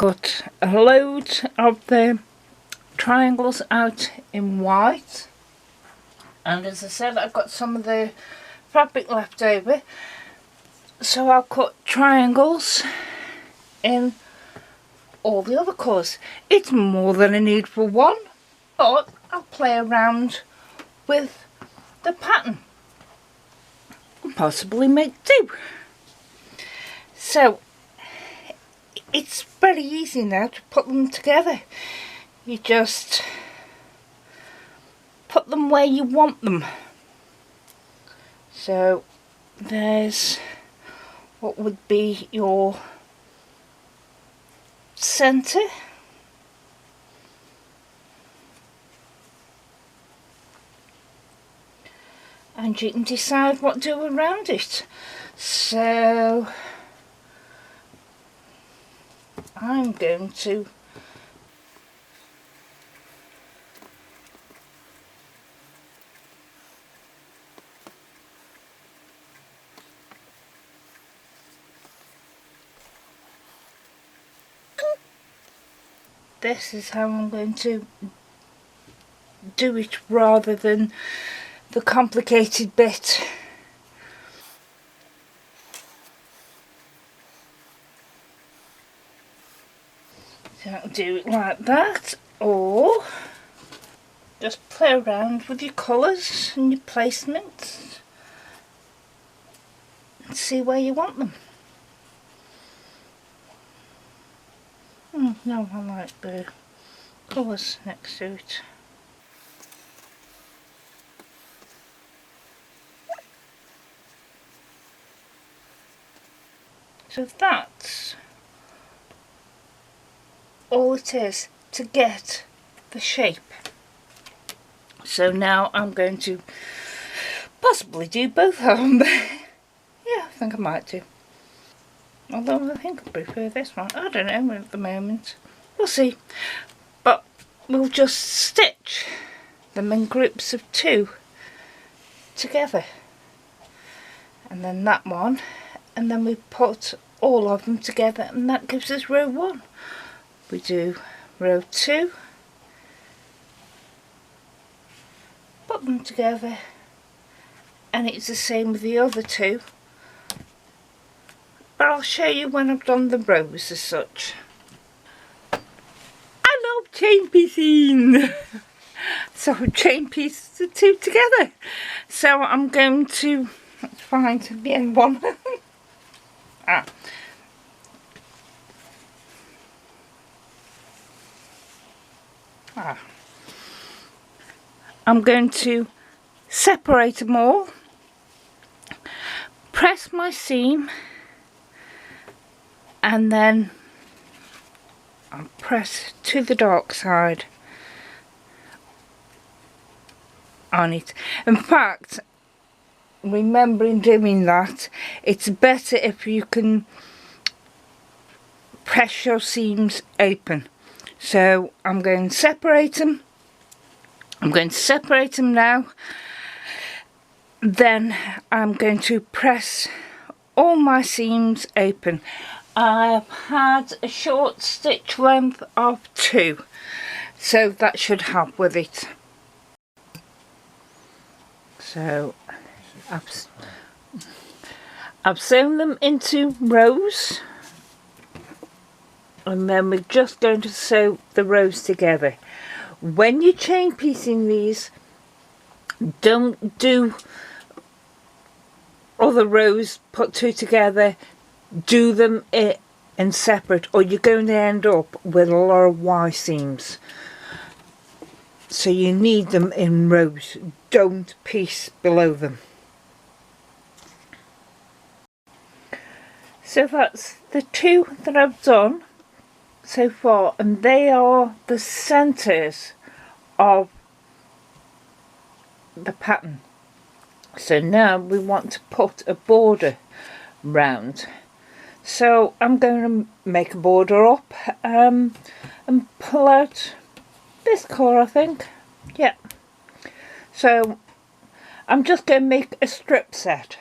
cut a load of the triangles out in white, and as I said, I've got some of the fabric left over, so I'll cut triangles in all the other colours. It's more than I need for one, but I'll play around with the pattern and possibly make two. So it's very easy now to put them together. You just put them where you want them. So there's what would be your centre, and you can decide what to do around it. So I'm going to this is how I'm going to do it rather than the complicated bit. So I can do it like that, or just play around with your colours and your placements and see where you want them. No, I like the colours next to it. So that's all it is to get the shape. So now I'm going to possibly do both of them. Yeah, I think I might do. Although I think I prefer this one. I don't know at the moment. We'll see. But we'll just stitch them in groups of 2 together. And then that one. And then we put all of them together, and that gives us row 1. We do row 2. Put them together. And it's the same with the other 2. But I'll show you when I've done the rows as such. I love chain piecing! So I've chain pieced the 2 together. So I'm going to, let's find the end one. I'm going to separate them all, press my seam, and then I'll press to the dark side on it. In fact, remembering doing that, it's better if you can press your seams open. So I'm going to separate them. I'm going to separate them now. Then I'm going to press all my seams open. I've had a short stitch length of 2, so that should help with it. So I've sewn them into rows, and then we're just going to sew the rows together. When you're chain piecing these, don't do other rows put 2 together. Do them in separate, or you're going to end up with a lot of Y seams. So you need them in rows. Don't piece below them. So that's the 2 that I've done so far, and they are the centres of the pattern. So now we want to put a border round. So I'm going to make a border up and pull out this colour, I think. Yeah. So I'm just going to make a strip set.